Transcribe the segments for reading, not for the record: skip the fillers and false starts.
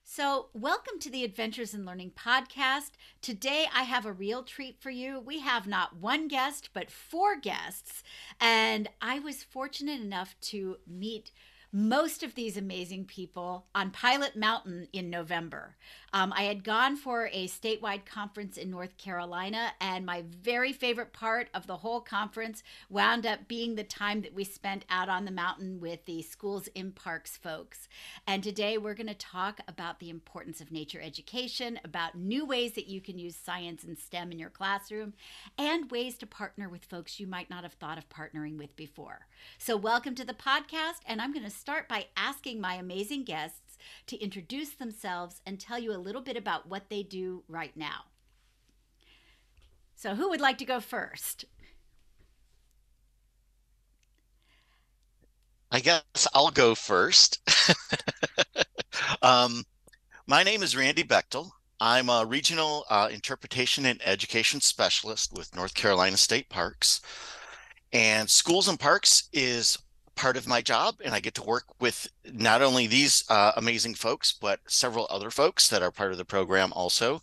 So, welcome to the Adventures in Learning podcast. Today, I have a real treat for you. We have not one guest, but four guests. And I was fortunate enough to meet most of these amazing people on Pilot Mountain in November. I had gone for a statewide conference in North Carolina, and my very favorite part of the whole conference wound up being the time that we spent out on the mountain with the Schools in Parks folks. And today we're going to talk about the importance of nature education, about new ways that you can use science and STEM in your classroom, and ways to partner with folks you might not have thought of partnering with before. So, welcome to the podcast, and I'm going to start by asking my amazing guests to introduce themselves and tell you a little bit about what they do right now. So, who would like to go first? I guess I'll go first. um, my name is Randy Bechtel. I'm a regional interpretation and education specialist with North Carolina State Parks. And Schools and Parks is part of my job, and I get to work with not only these amazing folks, but several other folks that are part of the program also.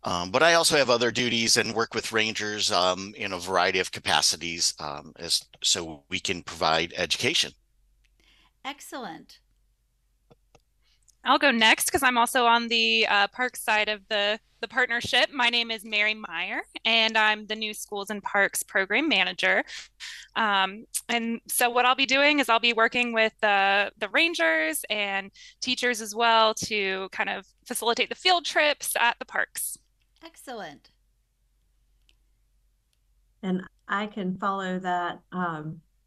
But I also have other duties and work with rangers in a variety of capacities as so we can provide education. Excellent. I'll go next because I'm also on the park side of the partnership. My name is Mary Meyer, and I'm the new Schools and Parks Program Manager. And so what I'll be doing is I'll be working with the rangers and teachers as well to kind of facilitate the field trips at the parks. Excellent. And I can follow that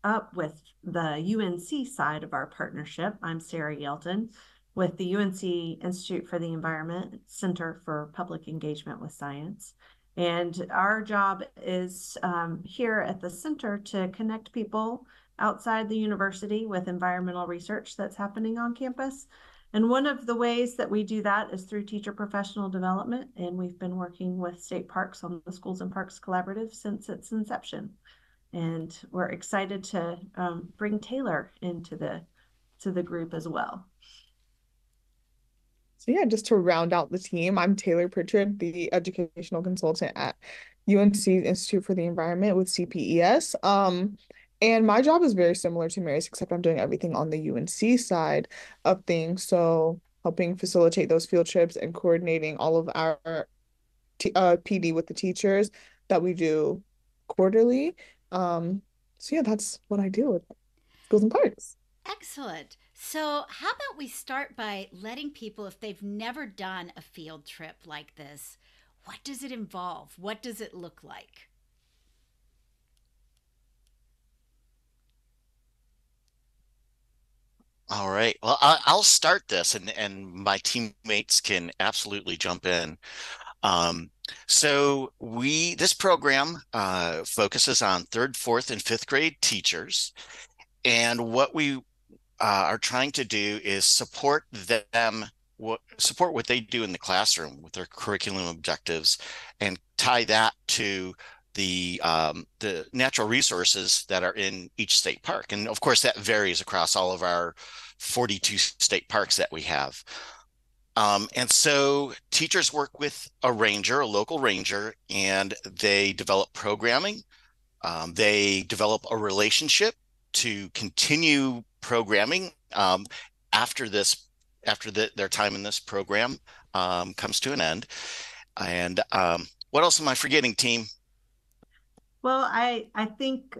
up with the UNC side of our partnership. I'm Sarah Yelton with the UNC Institute for the Environment Center for Public Engagement with Science. And our job is here at the center to connect people outside the university with environmental research that's happening on campus. And one of the ways that we do that is through teacher professional development. And we've been working with state parks on the Schools and Parks Collaborative since its inception. And we're excited to bring Taylor into the group as well. So yeah, just to round out the team, I'm Taylor Pritchard, the educational consultant at UNC Institute for the Environment with CPES. And my job is very similar to Mary's, except I'm doing everything on the UNC side of things. So helping facilitate those field trips and coordinating all of our PD with the teachers that we do quarterly. So yeah, that's what I do with Schools and Parks. Excellent. So, how about we start by letting people, if they've never done a field trip like this, what does it involve? What does it look like? All right. Well, I'll start this, and my teammates can absolutely jump in. So this program focuses on third, fourth, and fifth grade teachers, and what we are trying to do is support them, support what they do in the classroom with their curriculum objectives, and tie that to the natural resources that are in each state park. And of course, that varies across all of our 42 state parks that we have. And so teachers work with a ranger, a local ranger, and they develop programming. They develop a relationship to continue programming after their time in this program comes to an end. And what else am I forgetting, team? Well, I think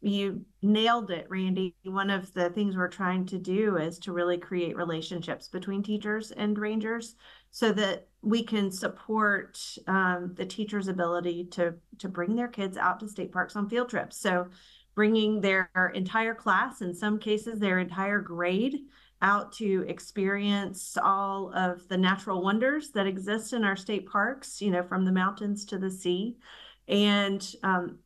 you nailed it, Randy. One of the things we're trying to do is to really create relationships between teachers and rangers so that we can support the teachers' ability to bring their kids out to state parks on field trips. So bringing their entire class, in some cases their entire grade, out to experience all of the natural wonders that exist in our state parks, from the mountains to the sea, and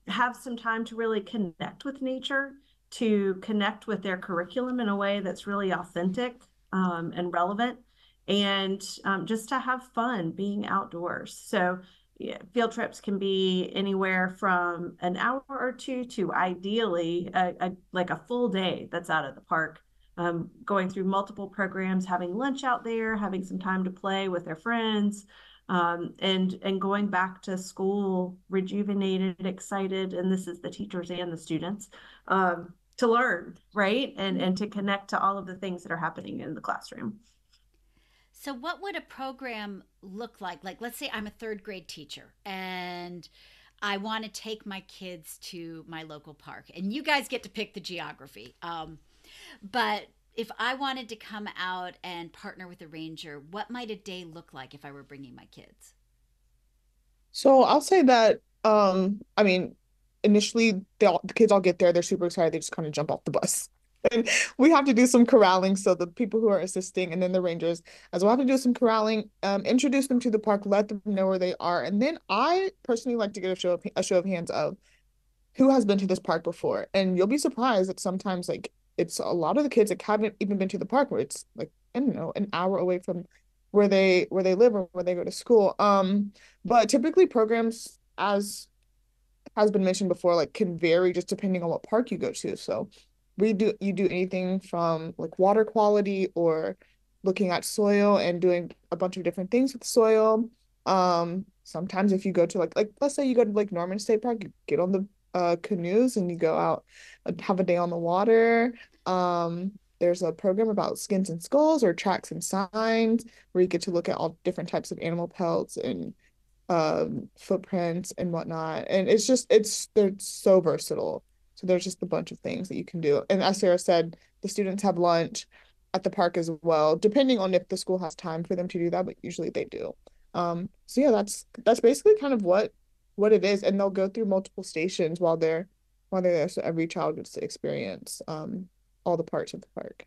have some time to really connect with nature, to connect with their curriculum in a way that's really authentic and relevant, and just to have fun being outdoors. So yeah, field trips can be anywhere from an hour or two to ideally like a full day that's out at the park going through multiple programs, having lunch out there, having some time to play with their friends, and going back to school rejuvenated, excited, and this is the teachers and the students, to learn, right? And to connect to all of the things that are happening in the classroom. So what would a program look like? Like, let's say I'm a third grade teacher and I want to take my kids to my local park, and you guys get to pick the geography. But if I wanted to come out and partner with a ranger, what might a day look like if I were bringing my kids? So I'll say that, I mean, initially the kids all get there, they're super excited, they just kind of jump off the bus. And we have to do some corralling. So the people who are assisting and then the rangers as well have to do some corralling, introduce them to the park, let them know where they are. And then I personally like to get a show of hands of who has been to this park before. And you'll be surprised that sometimes like it's a lot of the kids that haven't even been to the park where it's like, I don't know, an hour away from where they live or where they go to school. But typically programs, as has been mentioned before, like can vary just depending on what park you go to. So you do anything from like water quality or looking at soil and doing a bunch of different things with soil. Sometimes if you go to like let's say you go to like Norman State Park, you get on the canoes and you go out and have a day on the water. There's a program about skins and skulls or tracks and signs where you get to look at all different types of animal pelts and footprints and whatnot. And they're so versatile. So there's just a bunch of things that you can do. And as Sarah said, the students have lunch at the park as well, depending on if the school has time for them to do that, but usually they do. So yeah, that's basically kind of what it is. And they'll go through multiple stations while they're there. So every child gets to experience all the parts of the park.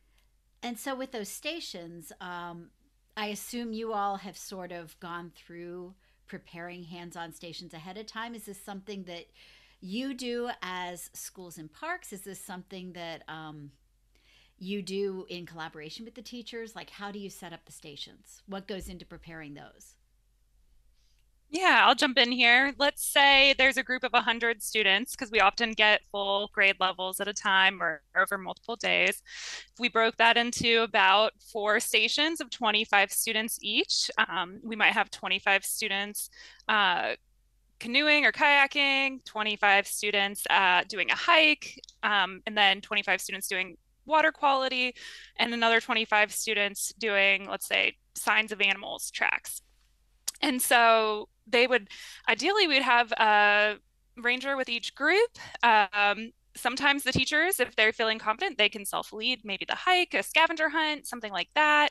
And so with those stations, I assume you all have sort of gone through preparing hands-on stations ahead of time. Is this something that you do as schools and parks? Is this something that you do in collaboration with the teachers? Like, how do you set up the stations? What goes into preparing those? Yeah, I'll jump in here. Let's say there's a group of 100 students, because we often get full grade levels at a time or over multiple days. If we broke that into about 4 stations of 25 students each, we might have 25 students canoeing or kayaking, 25 students doing a hike, and then 25 students doing water quality, and another 25 students doing, let's say, signs of animals tracks. And so ideally we'd have a ranger with each group. Sometimes the teachers, if they're feeling confident, they can self-lead maybe the hike, a scavenger hunt, something like that.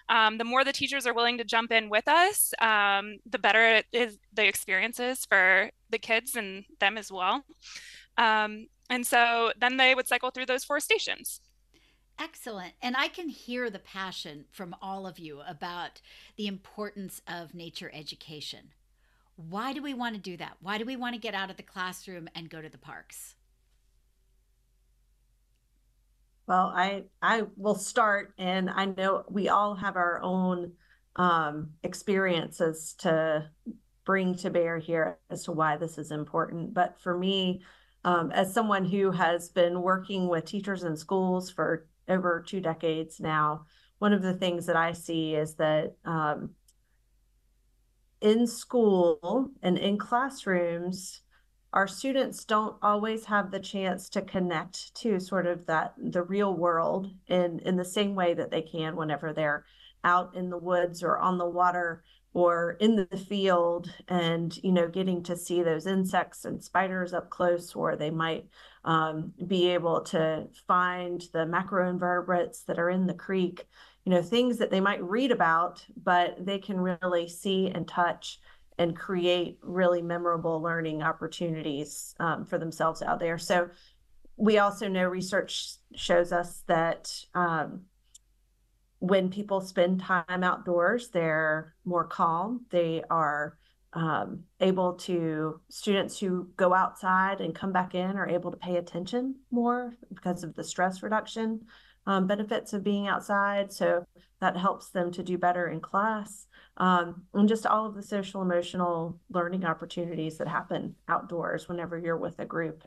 The more the teachers are willing to jump in with us, the better the experience is for the kids and them as well. And so then they would cycle through those 4 stations. Excellent. And I can hear the passion from all of you about the importance of nature education. Why do we want to do that? Why do we want to get out of the classroom and go to the parks? Well, I will start, and I know we all have our own experiences to bring to bear here as to why this is important. But for me, as someone who has been working with teachers in schools for over 2 decades now, one of the things that I see is that in school and in classrooms, our students don't always have the chance to connect to sort of the real world in the same way that they can whenever they're out in the woods or on the water or in the field, and getting to see those insects and spiders up close, or they might be able to find the macroinvertebrates that are in the creek, things that they might read about, but they can really see and touch and create really memorable learning opportunities for themselves out there. So we also know research shows us that when people spend time outdoors, they're more calm. They are students who go outside and come back in are able to pay attention more because of the stress reduction benefits of being outside. So that helps them to do better in class. And just all of the social emotional learning opportunities that happen outdoors whenever you're with a group.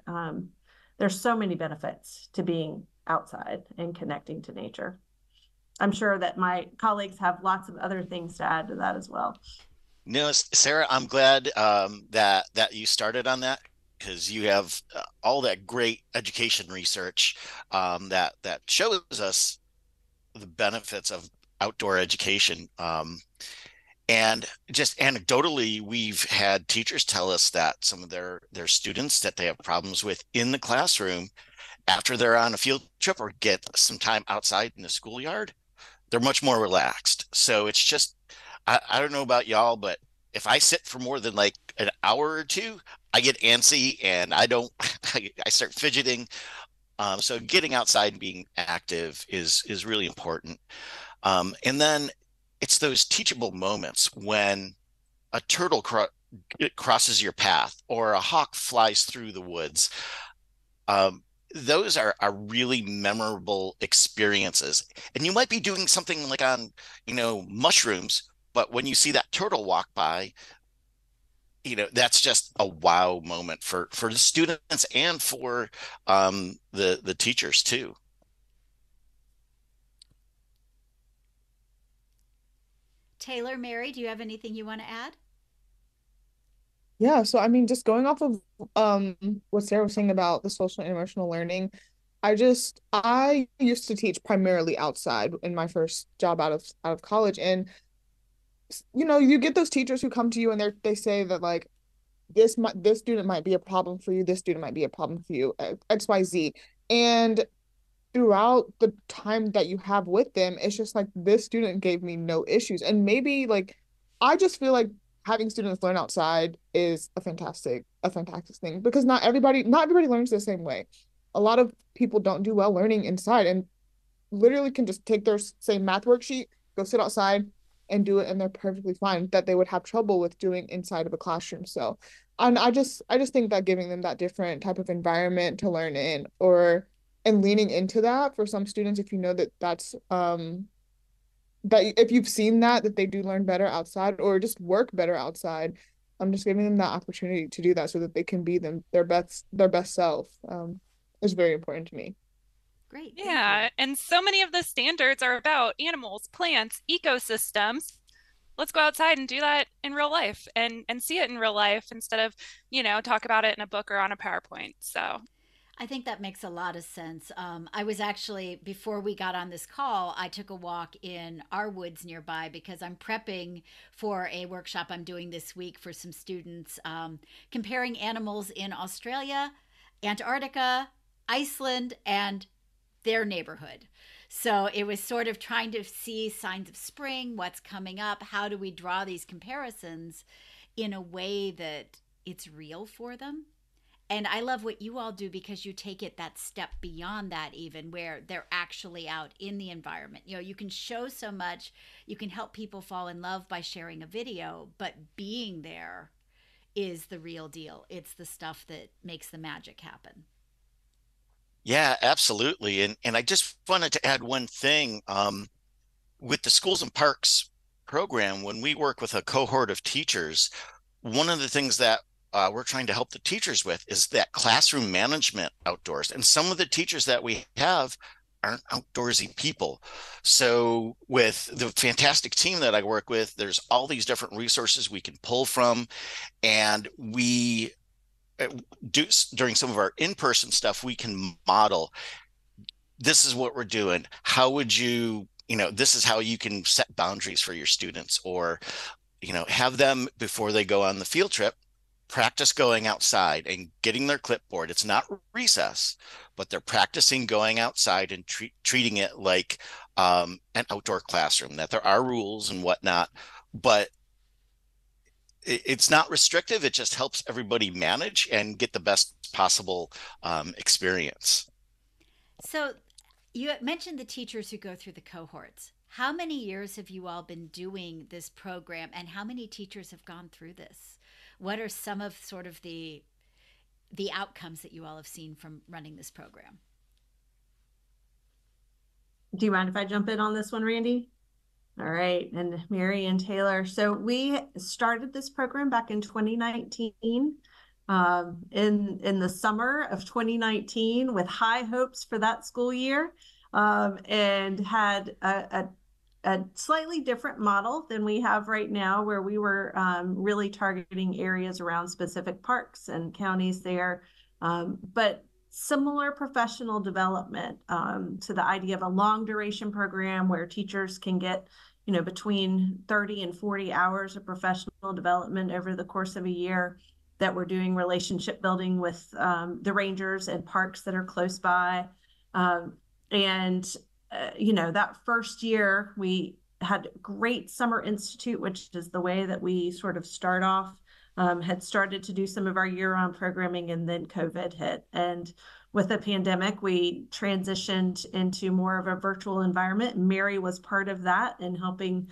There's so many benefits to being outside and connecting to nature. I'm sure that my colleagues have lots of other things to add to that as well. No, Sarah, I'm glad that you started on that, because you have all that great education research that shows us the benefits of outdoor education. And just anecdotally, we've had teachers tell us that some of their students that they have problems with in the classroom, after they're on a field trip or get some time outside in the schoolyard, they're much more relaxed. So it's just, I don't know about y'all, but if I sit for more than like an hour or two, I get antsy and I don't, I start fidgeting. So getting outside and being active is really important. And then it's those teachable moments when a turtle crosses your path or a hawk flies through the woods. Those are really memorable experiences. And you might be doing something like on, mushrooms, but when you see that turtle walk by, that's just a wow moment for the students and for the teachers too. Taylor, Mary, do you have anything you want to add? Yeah, so I mean, just going off of what Sarah was saying about the social and emotional learning, I used to teach primarily outside in my first job out of college, and you get those teachers who come to you and they say that like this student might be a problem for you, this student might be a problem for you, XYZ. And throughout the time that you have with them, it's just like this student gave me no issues. And maybe like I just feel like having students learn outside is a fantastic thing, because not everybody learns the same way. A lot of people don't do well learning inside and literally can just take their same math worksheet, go sit outside and do it, and they're perfectly fine, that they would have trouble with doing inside of a classroom. So, and I just think that giving them that different type of environment to learn in, and leaning into that for some students, if you know that if you've seen that they do learn better outside or just work better outside, I'm just giving them that opportunity to do that so that they can be their best self, is very important to me. Great. Yeah, and so many of the standards are about animals, plants, ecosystems. Let's go outside and do that in real life and see it in real life instead of, talk about it in a book or on a PowerPoint. So I think that makes a lot of sense. I was actually, before we got on this call, I took a walk in our woods nearby because I'm prepping for a workshop I'm doing this week for some students, comparing animals in Australia, Antarctica, Iceland, and their neighborhood. So it was sort of trying to see signs of spring, what's coming up, how do we draw these comparisons in a way that it's real for them. And I love what you all do because you take it that step beyond that, even where they're actually out in the environment. You can show so much, you can help people fall in love by sharing a video, but being there is the real deal. It's the stuff that makes the magic happen. Yeah, absolutely. And I just wanted to add one thing. With the Schools and Parks program, when we work with a cohort of teachers, one of the things that we're trying to help the teachers with is that classroom management outdoors. And some of the teachers that we have aren't outdoorsy people. So with the fantastic team that I work with, there's all these different resources we can pull from. And we do, during some of our in-person stuff, we can model, this is what we're doing. How would you, this is how you can set boundaries for your students, or, have them, before they go on the field trip, practice going outside and getting their clipboard. It's not recess, but they're practicing going outside and treating it like an outdoor classroom, that there are rules and whatnot, but it's not restrictive. It just helps everybody manage and get the best possible experience. So you mentioned the teachers who go through the cohorts. How many years have you all been doing this program, and how many teachers have gone through this? What are some of sort of the outcomes that you all have seen from running this program? Do you mind if I jump in on this one, Randy? All right, and Mary and Taylor. So we started this program back in 2019. in the summer of 2019 with high hopes for that school year, and had a slightly different model than we have right now, where we were really targeting areas around specific parks and counties there, but similar professional development, to the idea of a long duration program where teachers can get between 30 and 40 hours of professional development over the course of a year, that we're doing relationship building with the rangers and parks that are close by. That first year we had Great Summer Institute, which is the way that we sort of start off, had started to do some of our year-round programming, and then COVID hit. And with the pandemic, we transitioned into more of a virtual environment. Mary was part of that and helping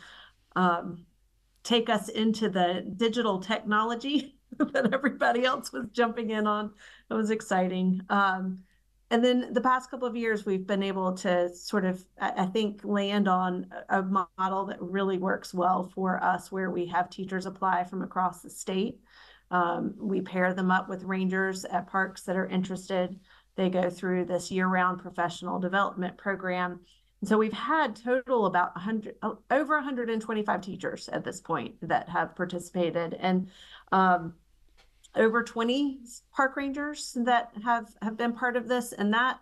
take us into the digital technology that everybody else was jumping in on. It was exciting. And then the past couple of years, we've been able to sort of, I think, land on a model that really works well for us, where we have teachers apply from across the state. We pair them up with rangers at parks that are interested. They go through this year-round professional development program. And so we've had total about over 125 teachers at this point that have participated, and over 20 park rangers that have been part of this. And that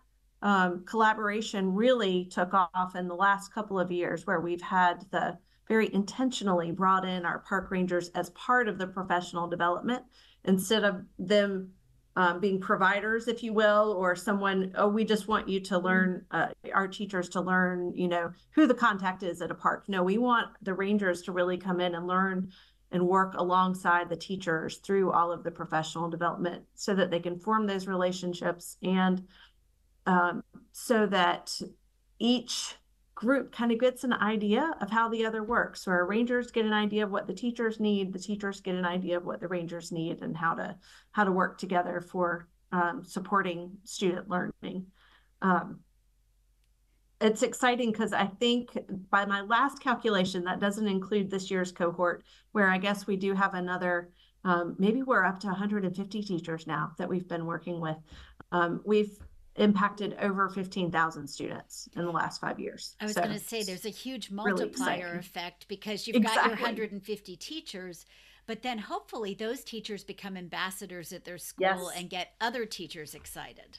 collaboration really took off in the last couple of years, where we've had the very intentionally brought in our park rangers as part of the professional development, instead of them being providers, if you will, or someone, we just want you to learn, our teachers to learn, who the contact is at a park. No, we want the rangers to really come in and learn and work alongside the teachers through all of the professional development, so that they can form those relationships, and so that each group kind of gets an idea of how the other works. So our rangers get an idea of what the teachers need, the teachers get an idea of what the rangers need, and how to work together for supporting student learning. It's exciting because I think by my last calculation, that doesn't include this year's cohort, where I guess we do have another, maybe we're up to 150 teachers now that we've been working with. We've impacted over 15,000 students in the last 5 years. I was going to say, there's a huge really multiplier effect, because you've got your 150 teachers, but then hopefully those teachers become ambassadors at their school and get other teachers excited.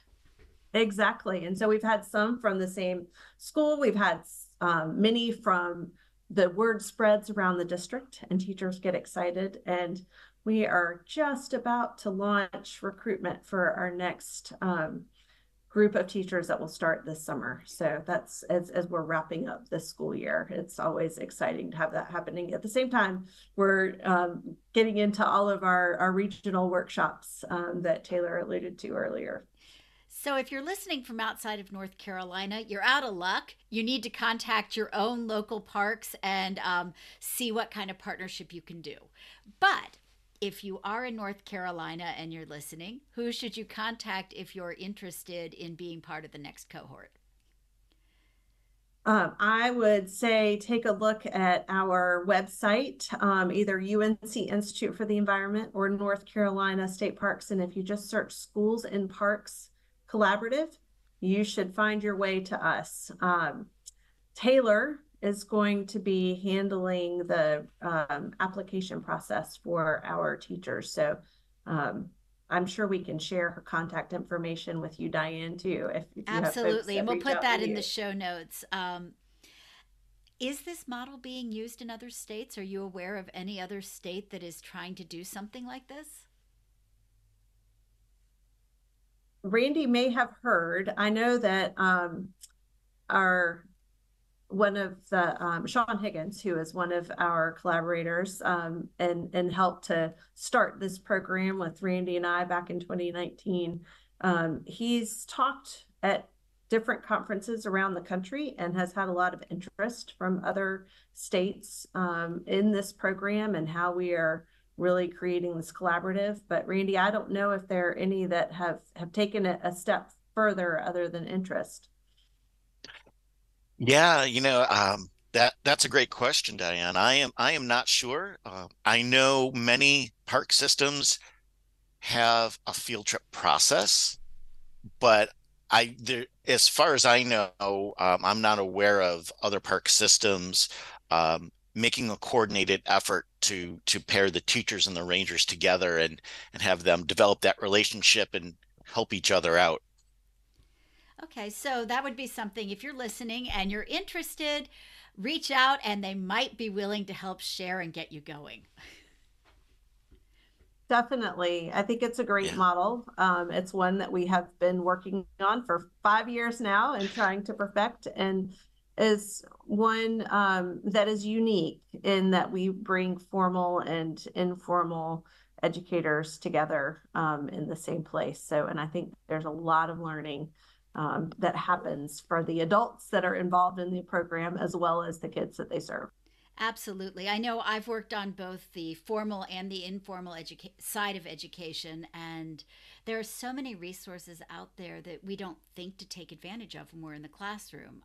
Exactly. And so we've had some from the same school. We've had many from the word spreads around the district, and teachers get excited. And we are just about to launch recruitment for our next group of teachers that will start this summer. So that's as we're wrapping up this school year. It's always exciting to have that happening. At the same time, we're getting into all of our regional workshops that Taylor alluded to earlier. So if you're listening from outside of North Carolina, you're out of luck. You need to contact your own local parks and see what kind of partnership you can do. But if you are in North Carolina and you're listening, who should you contact if you're interested in being part of the next cohort? I would say take a look at our website, either UNC Institute for the Environment or North Carolina State Parks. And if you just search Schools and Parks Collaborative, you should find your way to us. Taylor is going to be handling the application process for our teachers. So I'm sure we can share her contact information with you, Diane, too. If absolutely, and we'll put that in the show notes. Is this model being used in other states? Are you aware of any other state that is trying to do something like this? Randy may have heard. I know that one of the Sean Higgins, who is one of our collaborators, and helped to start this program with Randy and I back in 2019. He's talked at different conferences around the country and has had a lot of interest from other states in this program and how we are really creating this collaborative. But Randy, I don't know if there are any that have taken it a step further other than interest. Yeah, that's a great question, Diane. I am not sure. I know many park systems have a field trip process, but as far as I know, I'm not aware of other park systems making a coordinated effort to pair the teachers and the rangers together and have them develop that relationship and help each other out. Okay, so that would be something if you're listening and you're interested, reach out and they might be willing to help share and get you going. Definitely. I think it's a great Yeah. model. It's one that we have been working on for 5 years now and trying to perfect, and is one that is unique in that we bring formal and informal educators together in the same place. So, and I think there's a lot of learning that happens for the adults that are involved in the program as well as the kids that they serve. Absolutely. I know I've worked on both the formal and the informal side of education, and there are so many resources out there that we don't think to take advantage of when we're in the classroom.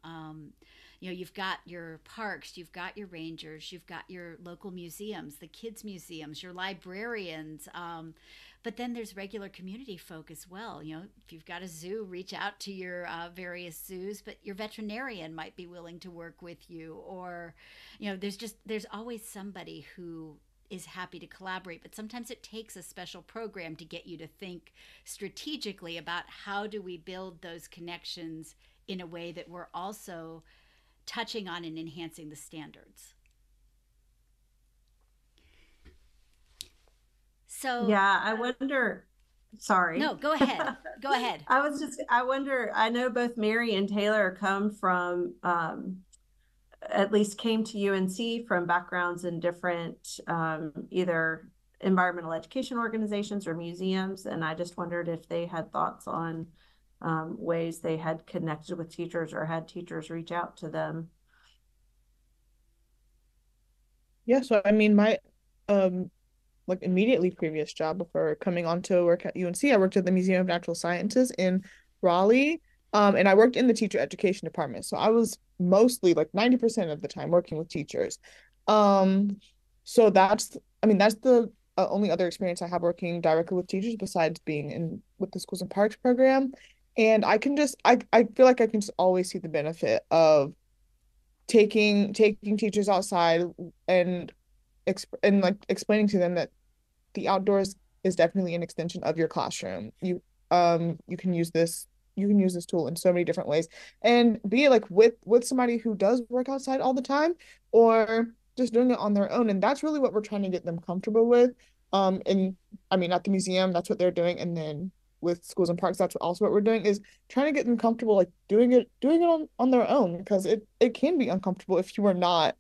You've got your parks, you've got your rangers, you've got your local museums, the kids' museums, your librarians. But then there's regular community folk as well. If you've got a zoo, reach out to your various zoos, but your veterinarian might be willing to work with you. Or, there's always somebody who is happy to collaborate, but sometimes it takes a special program to get you to think strategically about how do we build those connections in a way that we're also touching on and enhancing the standards. So yeah, I wonder, sorry. No, go ahead. Go ahead. I wonder, I know both Mary and Taylor come from, at least came to UNC from backgrounds in different, either environmental education organizations or museums. And I just wondered if they had thoughts on ways they had connected with teachers or had teachers reach out to them. Yeah, so I mean, my like immediately previous job before coming on to work at UNC, I worked at the Museum of Natural Sciences in Raleigh. And I worked in the teacher education department. So I was mostly like 90% of the time working with teachers. So that's the only other experience I have working directly with teachers besides being in with the Schools and Parks program. And I feel like I can just always see the benefit of taking teachers outside and like explaining to them that the outdoors is definitely an extension of your classroom. You can use this tool in so many different ways, and be it like with somebody who does work outside all the time or just doing it on their own. And that's really what we're trying to get them comfortable with. And I mean, at the museum, that's what they're doing, and then with Schools and Parks, that's also what we're doing, is trying to get them comfortable like doing it on their own, because it can be uncomfortable if you're not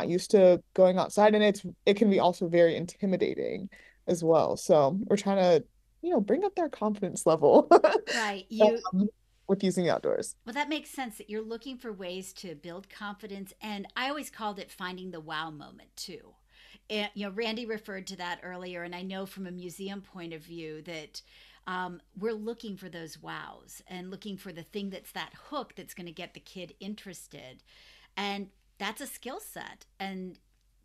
used to going outside, and it can be also very intimidating as well. So we're trying to, bring up their confidence level. Right. With using the outdoors. Well, that makes sense that you're looking for ways to build confidence. And I always called it finding the wow moment too. And, Randy referred to that earlier. And I know from a museum point of view that we're looking for those wows and looking for the thing that's that hook that's going to get the kid interested. And that's a skill set. And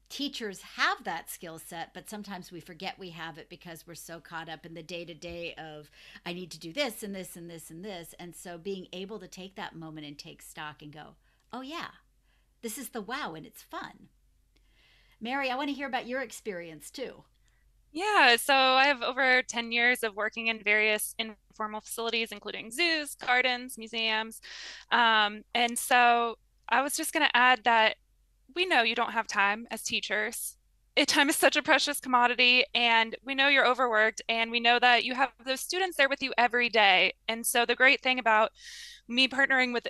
teachers have that skill set, but sometimes we forget we have it because we're so caught up in the day to day of, I need to do this and this and this and this. And so being able to take that moment and take stock and go, oh, yeah, this is the wow, and it's fun. Mary, I want to hear about your experience too. Yeah, so I have over 10 years of working in various informal facilities, including zoos, gardens, museums. And so I was just going to add that we know you don't have time as teachers. Time is such a precious commodity, and we know you're overworked, and we know that you have those students there with you every day. And so the great thing about me partnering with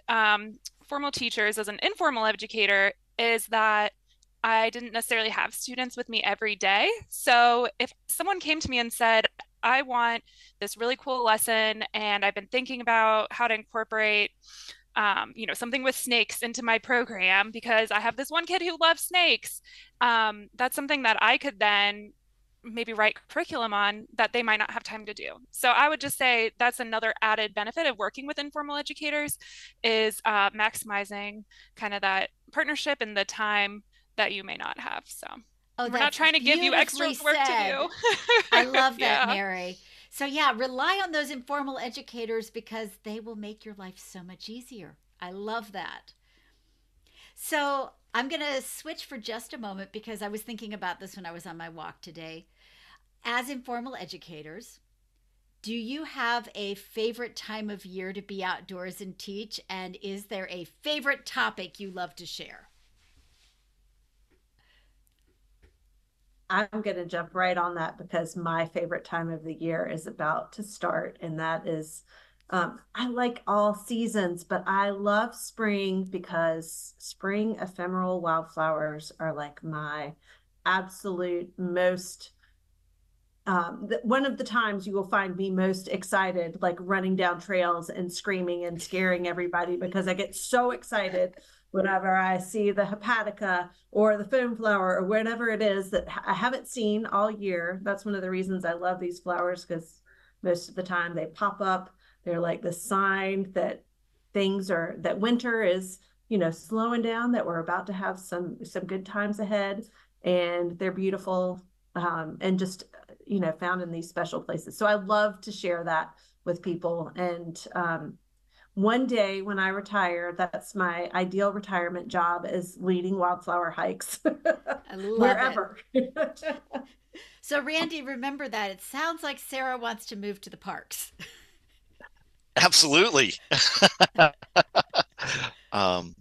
formal teachers as an informal educator is that I didn't necessarily have students with me every day. So if someone came to me and said, I want this really cool lesson, and I've been thinking about how to incorporate something with snakes into my program because I have this one kid who loves snakes. That's something that I could then maybe write curriculum on that they might not have time to do. So I would just say that's another added benefit of working with informal educators is maximizing kind of that partnership and the time that you may not have. So. Oh, We're not that's trying to give you extra beautifully work said. to do. I love that, Yeah. Mary. So yeah, rely on those informal educators because they will make your life so much easier. I love that. So I'm going to switch for just a moment because I was thinking about this when I was on my walk today. As informal educators, do you have a favorite time of year to be outdoors and teach? And is there a favorite topic you love to share? I'm going to jump right on that because my favorite time of the year is about to start, and that is I like all seasons, but I love spring because spring ephemeral wildflowers are like my absolute most one of the times you will find me most excited, like running down trails and screaming and scaring everybody because I get so excited whenever I see the hepatica or the foam flower or whatever it is that I haven't seen all year. That's one of the reasons I love these flowers, because most of the time they pop up. They're like the sign that that winter is, slowing down, that we're about to have some good times ahead, and they're beautiful, and just found in these special places. So I love to share that with people. And one day when I retire, that's my ideal retirement job, is leading wildflower hikes I love wherever. So Randy, remember that. It sounds like Sarah wants to move to the parks. Absolutely. um,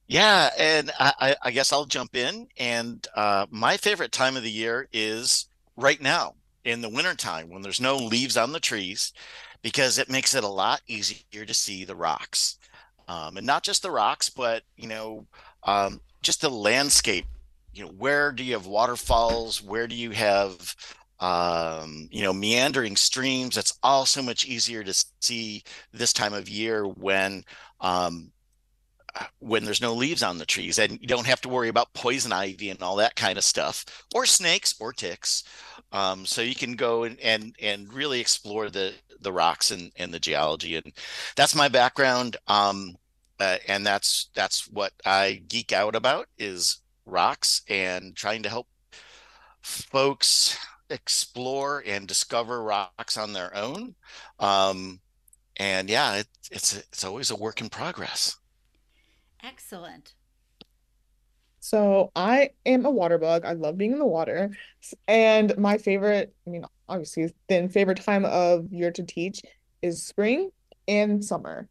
yeah, and I guess I'll jump in. And my favorite time of the year is right now in the wintertime when there's no leaves on the trees, because it makes it a lot easier to see the rocks. And not just the rocks, but just the landscape. Where do you have waterfalls? Where do you have meandering streams? It's all so much easier to see this time of year when there's no leaves on the trees, and you don't have to worry about poison ivy and all that kind of stuff, or snakes or ticks. So you can go and really explore the rocks and the geology. And that's my background. And that's what I geek out about, is rocks and trying to help folks explore and discover rocks on their own. And yeah, it's always a work in progress. Excellent. So I am a water bug. I love being in the water. And my favorite, obviously, then favorite time of year to teach is spring and summer.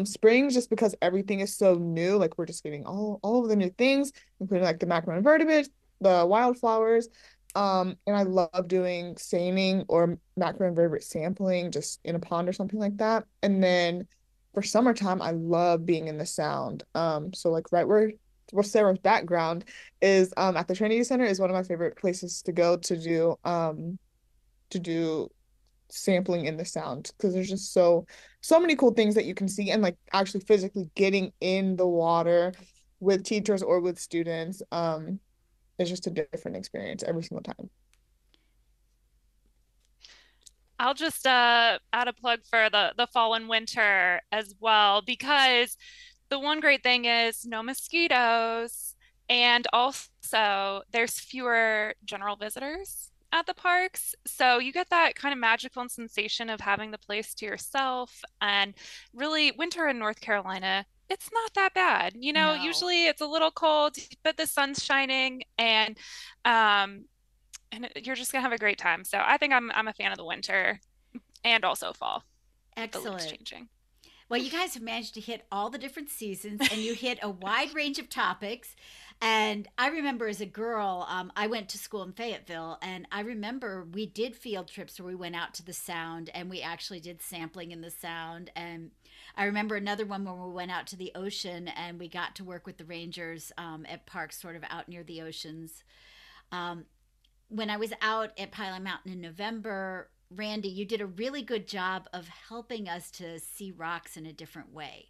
Spring, just because everything is so new, like we're just getting all of the new things, including like the macroinvertebrates, the wildflowers. And I love doing seining or macroinvertebrate sampling just in a pond or something like that. And then for summertime, I love being in the sound. So like right where Sarah's background is, at the Trinity Center, is one of my favorite places to go to do sampling in the sound, because there's just so many cool things that you can see, and like actually physically getting in the water with teachers or with students, it's just a different experience every single time. I'll just add a plug for the fall and winter as well, because the one great thing is no mosquitoes, and also there's fewer general visitors at the parks. So you get that kind of magical sensation of having the place to yourself. And really, winter in North Carolina, it's not that bad. No. Usually it's a little cold, but the sun's shining, and you're just gonna have a great time. So I think I'm a fan of the winter and also fall. The leaves Excellent. changing. Well, you guys have managed to hit all the different seasons, and you hit a wide range of topics. And I remember as a girl, I went to school in Fayetteville, and I remember we did field trips where we went out to the Sound, and we actually did sampling in the Sound. And I remember another one where we went out to the ocean, and we got to work with the rangers at parks sort of out near the oceans. When I was out at Pilot Mountain in November, Randy, you did a really good job of helping us to see rocks in a different way.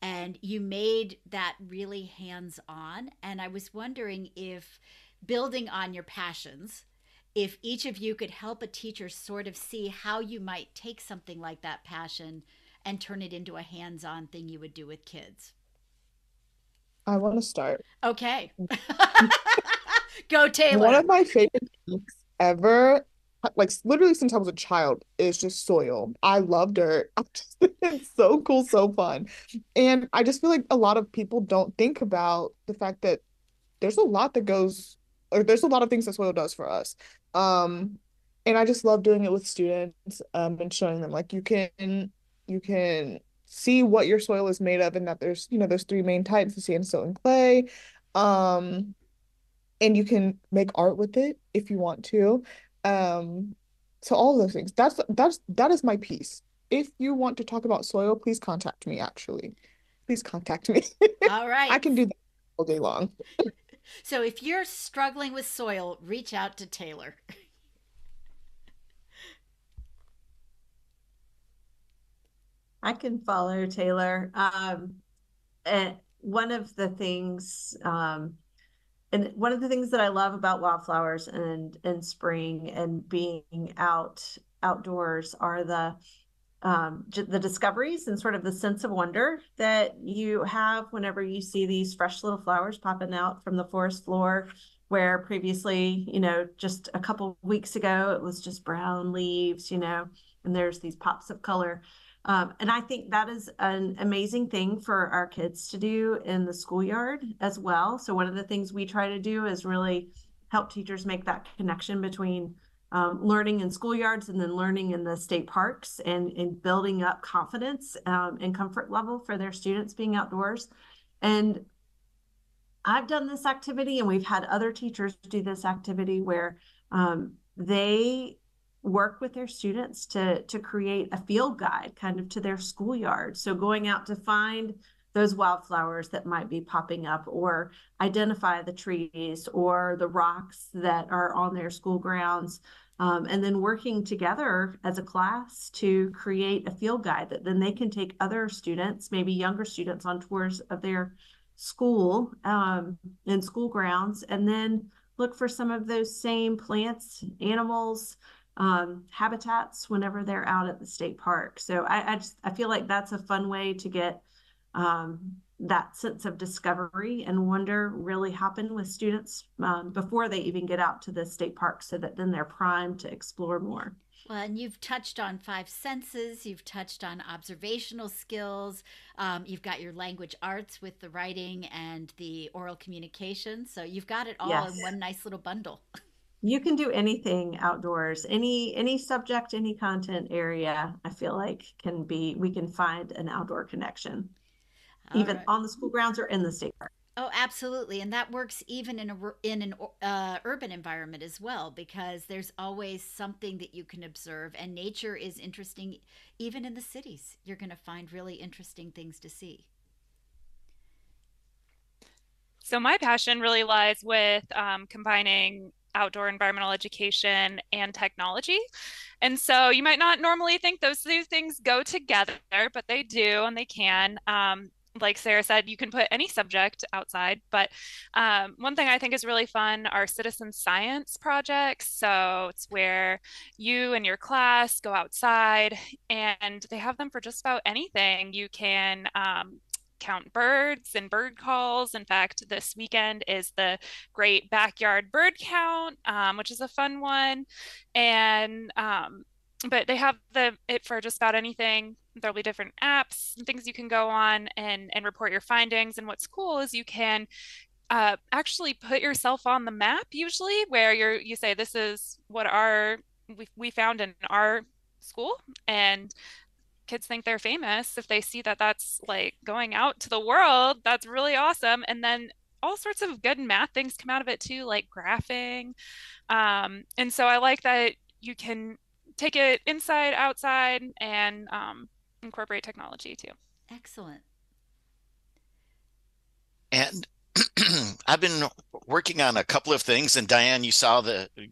And you made that really hands on. And I was wondering if, building on your passions, if each of you could help a teacher sort of see how you might take something like that passion and turn it into a hands on thing you would do with kids. I want to start. Okay. Go Taylor. One of my favorite things ever, like literally since I was a child, is just soil. I love dirt. It's so cool, so fun. And I just feel like a lot of people don't think about the fact that there's a lot that goes, or there's a lot of things that soil does for us. Um, and I just love doing it with students, and showing them like you can see what your soil is made of and that there's three main types, the sandstone and clay. Um, and you can make art with it if you want to. Um, so all of those things. That is my piece. If you want to talk about soil, please contact me, actually. Please contact me. All right. I can do that all day long. So if you're struggling with soil, reach out to Taylor. I can follow Taylor. And one of the things, and one of the things that I love about wildflowers and spring and being outdoors are the discoveries and sort of the sense of wonder that you have whenever you see these fresh little flowers popping out from the forest floor, where previously, just a couple weeks ago, it was just brown leaves, and there's these pops of color. And I think that is an amazing thing for our kids to do in the schoolyard as well. So one of the things we try to do is really help teachers make that connection between learning in schoolyards and then learning in the state parks, and building up confidence and comfort level for their students being outdoors. And I've done this activity, and we've had other teachers do this activity where they work with their students to create a field guide kind of to their schoolyard. So going out to find those wildflowers that might be popping up, or identify the trees or the rocks that are on their school grounds. And then working together as a class to create a field guide that then they can take other students, maybe younger students, on tours of their school and school grounds, and then look for some of those same plants, animals, habitats whenever they're out at the state park. So I feel like that's a fun way to get that sense of discovery and wonder really happen with students before they even get out to the state park, so that then they're primed to explore more. Well, and you've touched on five senses, you've touched on observational skills, you've got your language arts with the writing and the oral communication. So you've got it all Yes. in one nice little bundle. You can do anything outdoors, any subject, any content area. I feel like we can find an outdoor connection, even on the school grounds or in the state park. Oh, absolutely. And that works even in an urban environment as well, because there's always something that you can observe, and nature is interesting even in the cities. You're going to find really interesting things to see. So my passion really lies with combining outdoor environmental education and technology. And so you might not normally think those two things go together, but they do, and they can. Like Sarah said, you can put any subject outside, but one thing I think is really fun are citizen science projects. So it's where you and your class go outside, and they have them for just about anything. You can count birds and bird calls. In fact, this weekend is the Great Backyard Bird Count, which is a fun one. And but they have it for just about anything. There'll be different apps and things you can go on and report your findings. And what's cool is you can actually put yourself on the map, usually, where you say, this is what we found in our school, and kids think they're famous if they see that that's like going out to the world. That's really awesome. And then all sorts of good math things come out of it too, like graphing. And so I like that you can take it inside, outside, and incorporate technology too. Excellent. And I've been working on a couple of things, and Diane, you saw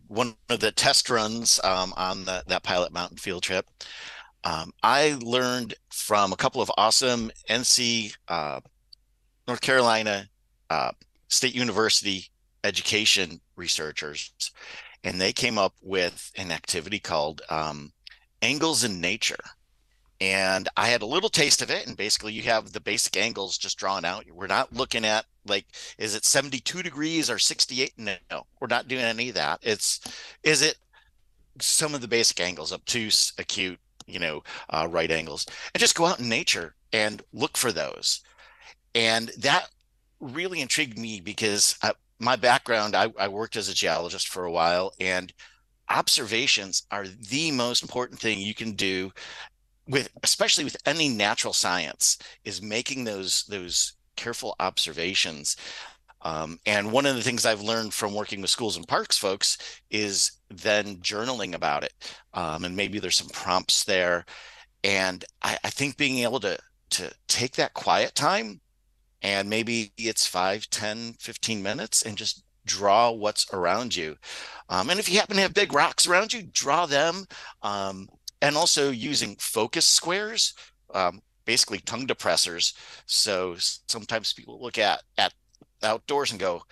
one of the test runs on that Pilot Mountain field trip. I learned from a couple of awesome NC, North Carolina State University education researchers, and they came up with an activity called Angles in Nature. And I had a little taste of it. And basically, you have the basic angles just drawn out. We're not looking at like, is it 72 degrees or 68? No, we're not doing any of that. Is it some of the basic angles, obtuse, acute, right angles, and just go out in nature and look for those. And that really intrigued me because my background, I worked as a geologist for a while, and observations are the most important thing you can do especially with any natural science, is making those careful observations. And one of the things I've learned from working with schools and parks folks is then journaling about it. And maybe there's some prompts there. And I think being able to take that quiet time, and maybe it's 5, 10, 15 minutes, and just draw what's around you. And if you happen to have big rocks around you, draw them. And also using focus squares, basically tongue depressors. So sometimes people look at outdoors and go,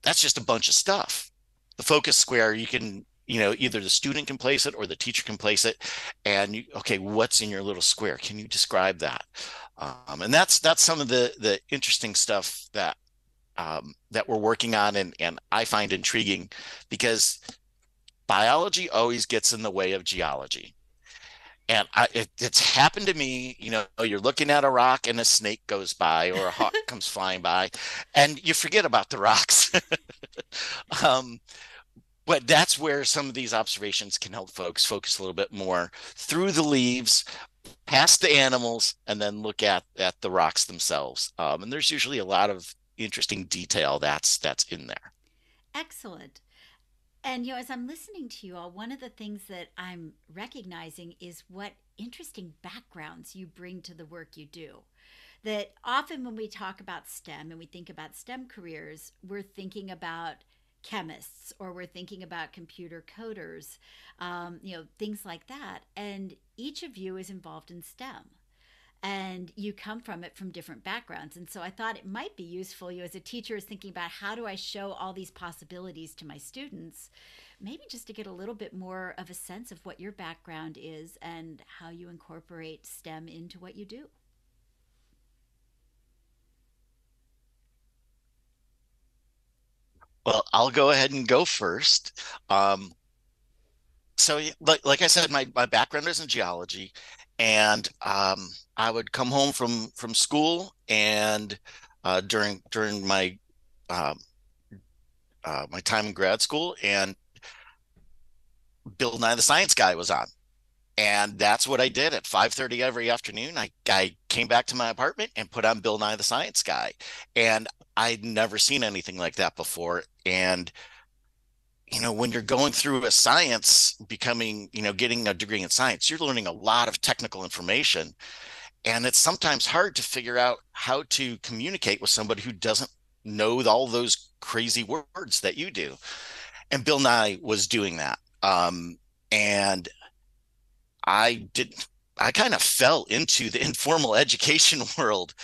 that's just a bunch of stuff. The focus square, you can, either the student can place it or the teacher can place it. And okay, what's in your little square? Can you describe that? And that's some of the interesting stuff that we're working on, and I find intriguing, because biology always gets in the way of geology. And it's happened to me, you're looking at a rock and a snake goes by, or a hawk comes flying by, and you forget about the rocks. But that's where some of these observations can help folks focus a little bit more through the leaves, past the animals, and then look at the rocks themselves. And there's usually a lot of interesting detail that's in there. Excellent. And, as I'm listening to you all, one of the things that I'm recognizing is what interesting backgrounds you bring to the work you do. That often when we talk about STEM and we think about STEM careers, we're thinking about chemists, or we're thinking about computer coders, things like that. And each of you is involved in STEM. And you come from it from different backgrounds. And so I thought it might be useful, you as a teacher is thinking about, how do I show all these possibilities to my students? Maybe just to get a little bit more of a sense of what your background is and how you incorporate STEM into what you do. Well, I'll go ahead and go first. So like I said, my background is in geology, and I would come home from school, and during my my time in grad school, and Bill Nye the Science Guy was on. And that's what I did at 5:30 every afternoon. I came back to my apartment and put on Bill Nye the Science Guy. And I'd never seen anything like that before. And when you're going through a science, getting a degree in science, you're learning a lot of technical information. And it's sometimes hard to figure out how to communicate with somebody who doesn't know all those crazy words that you do. And Bill Nye was doing that. And I kind of fell into the informal education world.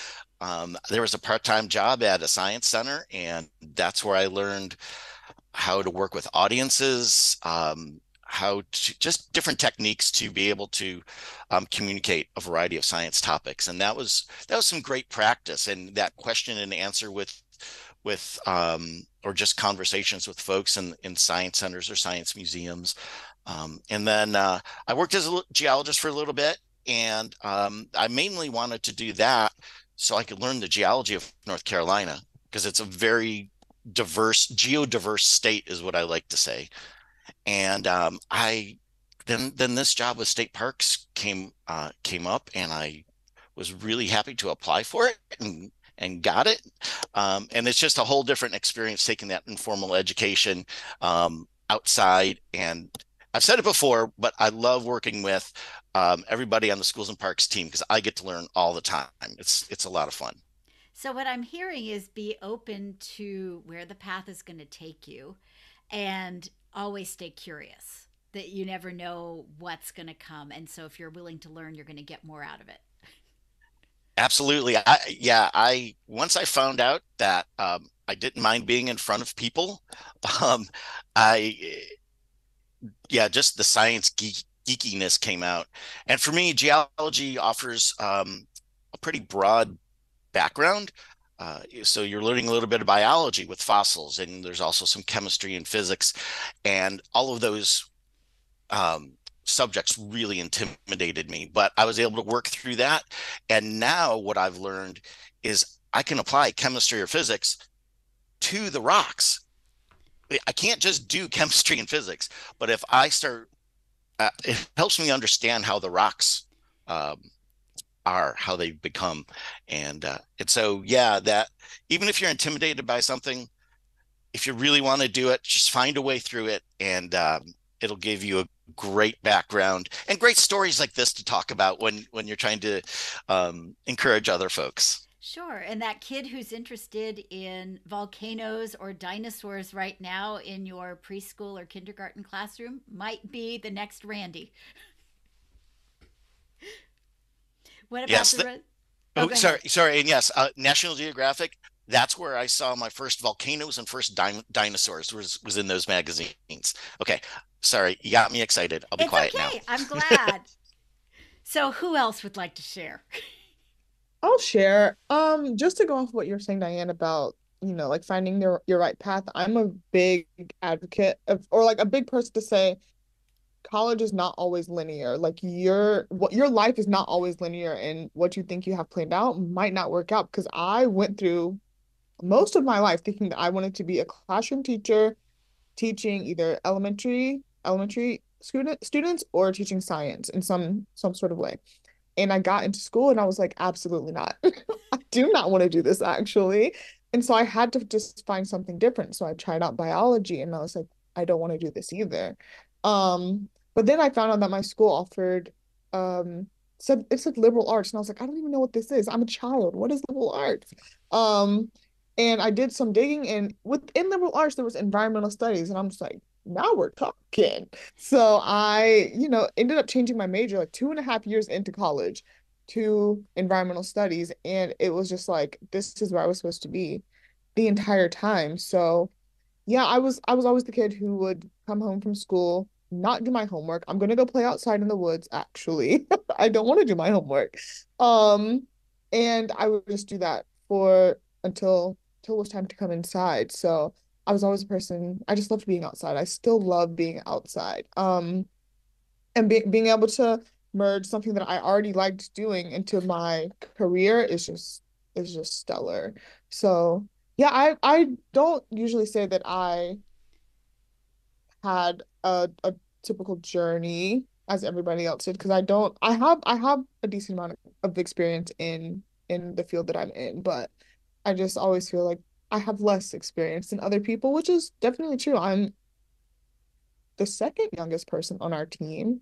There was a part-time job at a science center, and that's where I learned how to work with audiences, how to just different techniques to be able to communicate a variety of science topics. And that was some great practice. And that question and answer with or just conversations with folks in science centers or science museums. And then I worked as a geologist for a little bit, and I mainly wanted to do that so I could learn the geology of North Carolina, because it's a very geodiverse state, is what I like to say. And then this job with state parks came up, and I was really happy to apply for it and got it. And it's just a whole different experience taking that informal education outside. And I've said it before, but I love working with everybody on the Schools and Parks team, because I get to learn all the time. It's a lot of fun. So what I'm hearing is, be open to where the path is going to take you, and always stay curious, that you never know what's going to come. And so if you're willing to learn, you're going to get more out of it. Absolutely. Once I found out that I didn't mind being in front of people, just the science geekiness came out. And for me, geology offers a pretty broad background. So you're learning a little bit of biology with fossils, and there's also some chemistry and physics, and all of those subjects really intimidated me, but I was able to work through that. And now what I've learned is I can apply chemistry or physics to the rocks. I can't just do chemistry and physics, but if I start, it helps me understand how the rocks are, how they become. And so, yeah, that even if you're intimidated by something, if you really want to do it, just find a way through it, and it'll give you a great background and great stories like this to talk about when you're trying to encourage other folks. Sure. And that kid who's interested in volcanoes or dinosaurs right now in your preschool or kindergarten classroom might be the next Randy. What about Yes, sorry. And yes, National Geographic, that's where I saw my first volcanoes and first dinosaurs was in those magazines. Okay. Sorry, you got me excited. I'll be quiet now. I'm glad. So who else would like to share? I'll share. Just to go off what you're saying, Diane, about, like finding your right path. I'm a big advocate of, or like a big person to say, college is not always linear. Like your life is not always linear, and what you think you have planned out might not work out. Because I went through most of my life thinking that I wanted to be a classroom teacher, teaching either elementary students or teaching science in some sort of way. And I got into school and I was like, absolutely not. I do not want to do this actually. And so I had to just find something different. So I tried out biology and I was like, I don't want to do this either. But then I found out that my school offered said it's like liberal arts. And I was like, I don't even know what this is. I'm a child. What is liberal arts? And I did some digging, and within liberal arts, there was environmental studies. And I'm just like, now we're talking. So I, ended up changing my major like 2.5 years into college to environmental studies. And it was just like, this is where I was supposed to be the entire time. So yeah, I was always the kid who would come home from school, not do my homework. I'm gonna go play outside in the woods, actually. I don't want to do my homework. And I would just do that for until it was time to come inside. So I was always a person, I just loved being outside. I still love being outside. And being able to merge something that I already liked doing into my career is just stellar. So yeah, I don't usually say that I had a typical journey as everybody else did, because I have a decent amount of experience in the field that I'm in, but I just always feel like I have less experience than other people, which is definitely true. I'm the second youngest person on our team.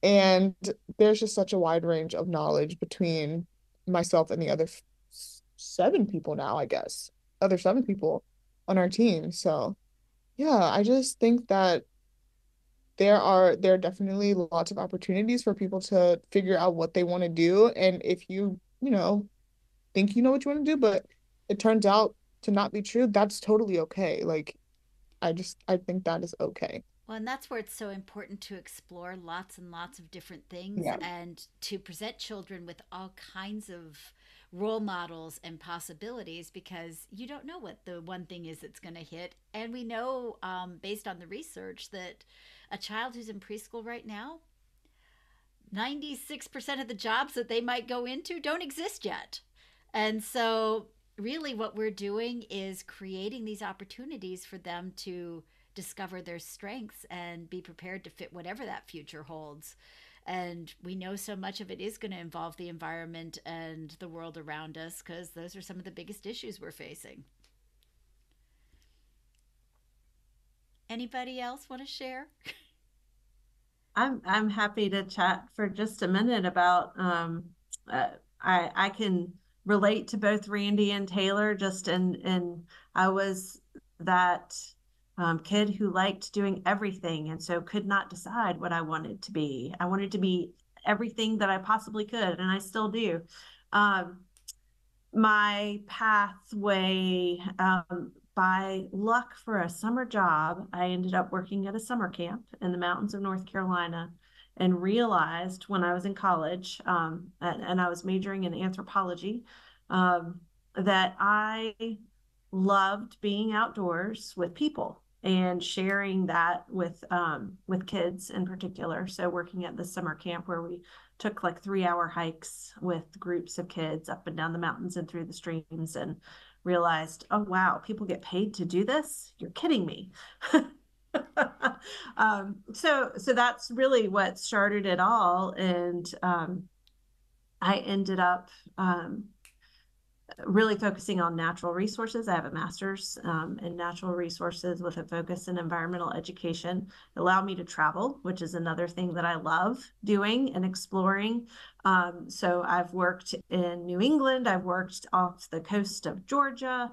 And there's just such a wide range of knowledge between myself and the other 7 people now, I guess. Other 7 people on our team. So yeah, I just think that there are definitely lots of opportunities for people to figure out what they want to do. And if think you know what you want to do, but it turns out to not be true, that's totally okay. Like I think that is okay. Well, and that's where it's so important to explore lots and lots of different things Yeah. and to present children with all kinds of role models and possibilities, because you don't know what the one thing is that's going to hit. And we know, based on the research, that a child who's in preschool right now, 96% of the jobs that they might go into don't exist yet. And so, really, what we're doing is creating these opportunities for them to discover their strengths and be prepared to fit whatever that future holds. And we know so much of it is going to involve the environment and the world around us, because those are some of the biggest issues we're facing. Anybody else want to share? I'm happy to chat for just a minute about I can relate to both Randy and Taylor, just in I was that kid who liked doing everything, and so could not decide what I wanted to be. I wanted to be everything that I possibly could, and I still do. My pathway by luck for a summer job, I ended up working at a summer camp in the mountains of North Carolina, and realized when I was in college, and I was majoring in anthropology, that I loved being outdoors with people and sharing that with kids in particular. So working at the summer camp where we took like 3-hour hikes with groups of kids up and down the mountains and through the streams, and realized, oh wow, people get paid to do this? You're kidding me. So that's really what started it all. And I ended up really focusing on natural resources. I have a master's in natural resources with a focus in environmental education. It allowed me to travel, which is another thing that I love doing and exploring. So I've worked in New England. I've worked off the coast of Georgia,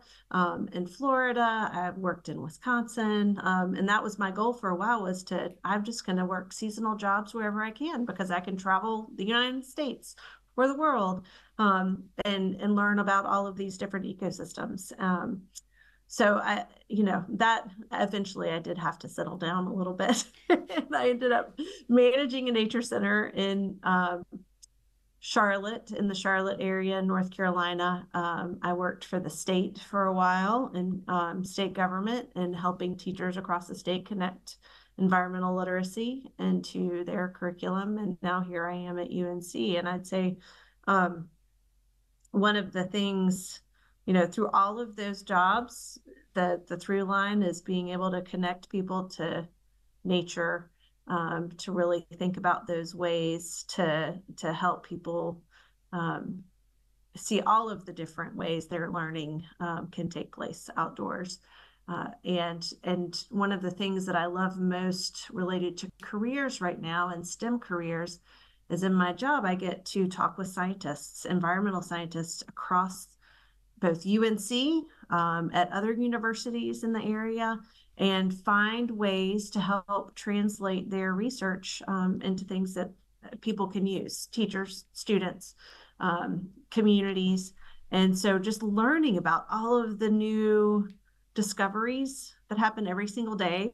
in Florida. I've worked in Wisconsin. And that was my goal for a while, was I'm just going to work seasonal jobs wherever I can, because I can travel the United States or the world, and learn about all of these different ecosystems. So that eventually I did have to settle down a little bit. And I ended up managing a nature center in Charlotte, in the Charlotte area, North Carolina. I worked for the state for a while in state government, and helping teachers across the state connect environmental literacy into their curriculum. And now here I am at UNC. And I'd say one of the things, through all of those jobs, the through line is being able to connect people to nature, to really think about those ways to help people see all of the different ways their learning can take place outdoors. And one of the things that I love most related to careers right now, and STEM careers, is in my job, I get to talk with scientists, environmental scientists across both UNC, at other universities in the area, and find ways to help translate their research into things that people can use, teachers, students, communities. And so just learning about all of the new discoveries that happen every single day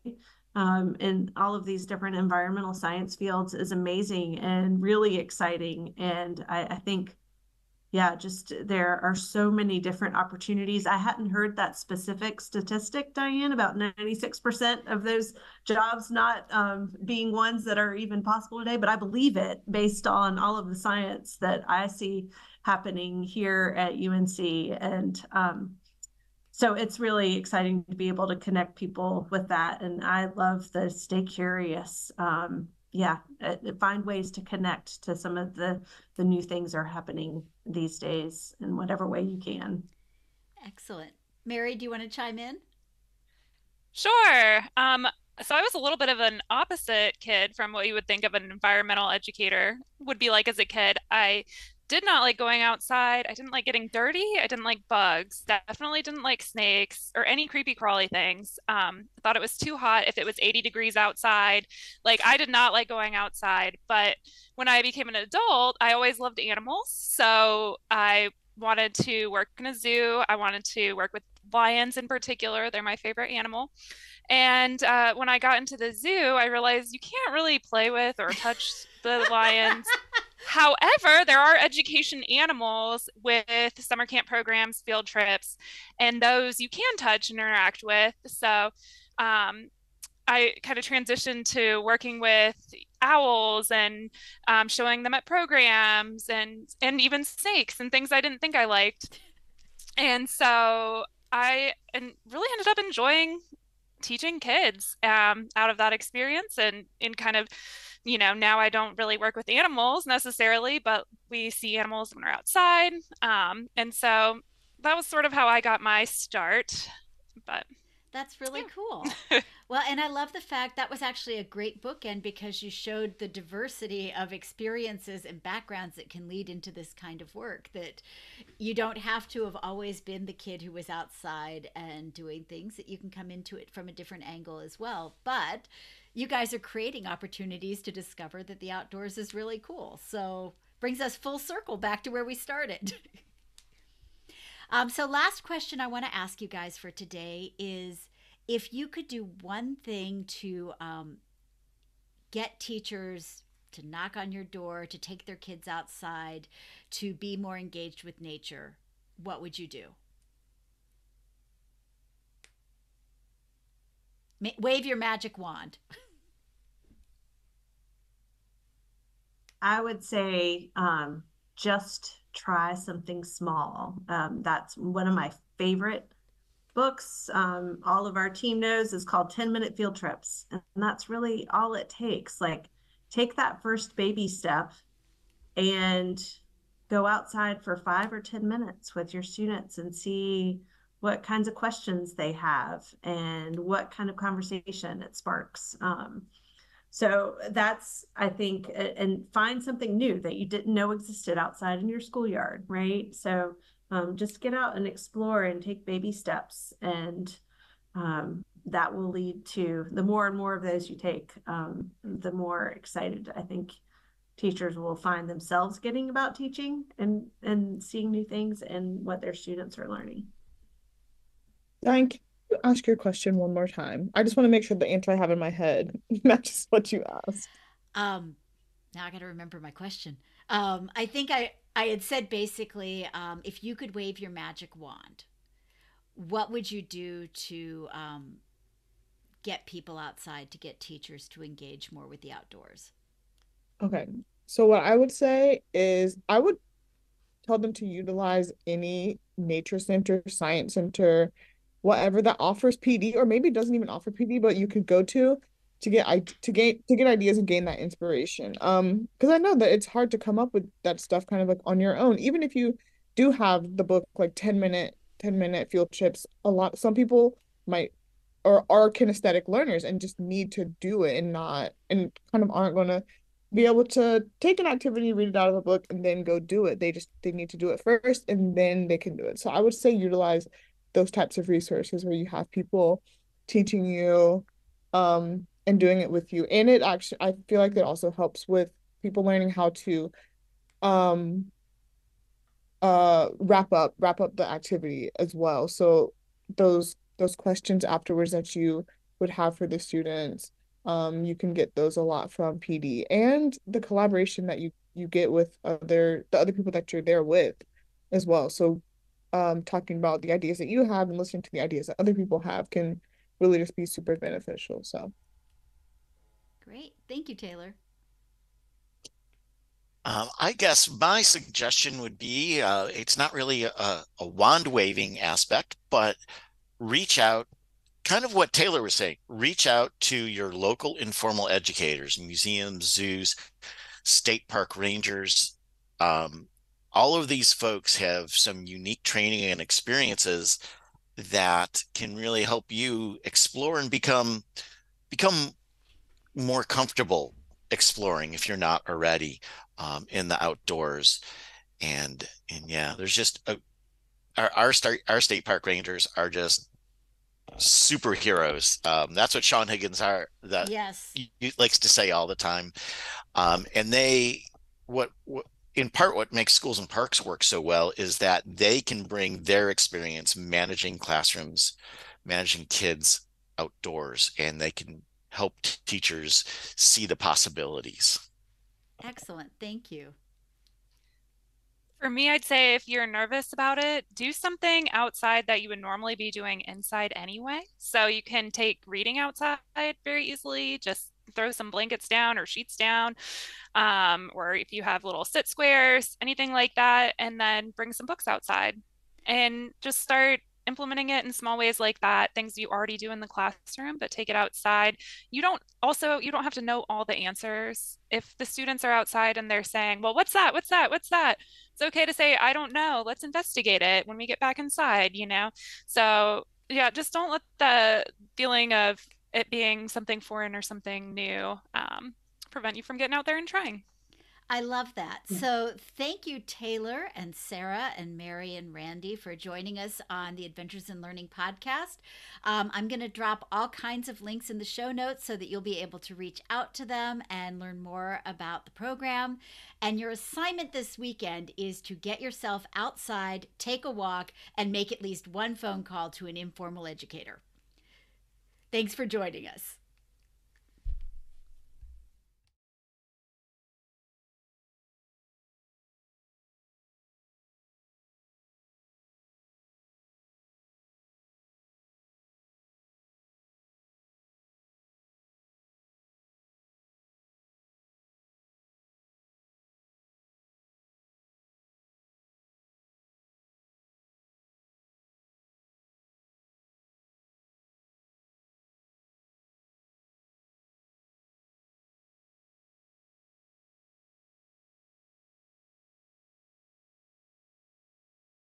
in all of these different environmental science fields is amazing and really exciting. And I think, just there are so many different opportunities. I hadn't heard that specific statistic, Diane, about 96% of those jobs not being ones that are even possible today, but I believe it based on all of the science that I see happening here at UNC. And so it's really exciting to be able to connect people with that. And I love the stay curious. Find ways to connect to some of the new things that are happening these days in whatever way you can. Excellent. Mary, do you want to chime in? Sure. So I was a little bit of an opposite kid from what you would think of an environmental educator would be like as a kid. I did not like going outside. I didn't like getting dirty. I didn't like bugs. Definitely didn't like snakes or any creepy crawly things. I thought it was too hot if it was 80 degrees outside. Like I did not like going outside. But when I became an adult, I always loved animals. So I wanted to work in a zoo. I wanted to work with lions in particular. They're my favorite animal. And when I got into the zoo, I realized you can't really play with or touch the lions. However, there are education animals with summer camp programs, field trips, and those you can touch and interact with. So I kind of transitioned to working with owls and showing them at programs and even snakes and things I didn't think I liked. And so I really ended up enjoying teaching kids out of that experience, and in kind of, now I don't really work with animals necessarily, but we see animals when we're outside. And so that was sort of how I got my start. But that's really cool. Well, and I love the fact that was actually a great bookend, because you showed the diversity of experiences and backgrounds that can lead into this kind of work, that you don't have to have always been the kid who was outside and doing things, that you can come into it from a different angle as well. But you guys are creating opportunities to discover that the outdoors is really cool. So brings us full circle back to where we started. So last question I want to ask you guys for today is if you could do one thing to get teachers to knock on your door, to take their kids outside, to be more engaged with nature, what would you do? Wave your magic wand. I would say just try something small. That's one of my favorite books. All of our team knows is called 10-minute field trips. And that's really all it takes. Like, take that first baby step and go outside for 5 or 10 minutes with your students and see what kinds of questions they have and what kind of conversation it sparks. So that's, I think, and find something new that you didn't know existed outside in your schoolyard, right? So just get out and explore and take baby steps. And that will lead to, the more and more of those you take, the more excited I think teachers will find themselves getting about teaching and seeing new things and what their students are learning. Diane, can you ask your question one more time? I just want to make sure the answer I have in my head matches what you asked. Now I got to remember my question. I think I had said basically, if you could wave your magic wand, what would you do to get people outside, to get teachers to engage more with the outdoors? Okay. So what I would say is I would tell them to utilize any nature center, science center, whatever that offers PD, or maybe doesn't even offer PD, but you could go to get ideas and gain that inspiration. Because I know that it's hard to come up with that stuff kind of like on your own. Even if you do have the book like 10-minute field trips, some people might or are kinesthetic learners and just need to do it and kind of aren't going to be able to take an activity, read it out of a book, and then go do it. They need to do it first and then they can do it. So I would say utilize those types of resources where you have people teaching you and doing it with you. And it actually, I feel like it also helps with people learning how to wrap up the activity as well. So those questions afterwards that you would have for the students, you can get those a lot from PD and the collaboration that you get with the other people that you're there with as well. So talking about the ideas that you have and listening to the ideas that other people have can really just be super beneficial. So Great. Thank you, Taylor. I guess my suggestion would be it's not really a wand waving aspect, but reach out, kind of what Taylor was saying, reach out to your local informal educators, museums, zoos, state park rangers. All of these folks have some unique training and experiences that can really help you explore and become more comfortable exploring if you're not already in the outdoors. And yeah, there's just our state park rangers are just superheroes. That's what Sean Higgins Yes, he likes to say all the time. And what in part what makes schools and parks work so well is that they can bring their experience managing classrooms, managing kids outdoors, and they can help teachers see the possibilities. excellent. Thank you. For me, I'd say if you're nervous about it, do something outside that you would normally be doing inside anyway. So you can take reading outside very easily, just throw some blankets down or sheets down, or if you have little sit squares, anything like that, and then bring some books outside and just start implementing it in small ways like that, things you already do in the classroom, but take it outside. You don't have to know all the answers. If the students are outside and they're saying, well, what's that? What's that? What's that? It's okay to say, I don't know. Let's investigate it when we get back inside, you know? So yeah, just don't let the feeling of it being something foreign or something new prevent you from getting out there and trying. I love that. Yeah. So thank you, Taylor and Sarah and Mary and Randy, for joining us on the Adventures in Learning podcast. I'm going to drop all kinds of links in the show notes so that you'll be able to reach out to them and learn more about the program. And your assignment this weekend is to get yourself outside, take a walk, and make at least one phone call to an informal educator. Thanks for joining us.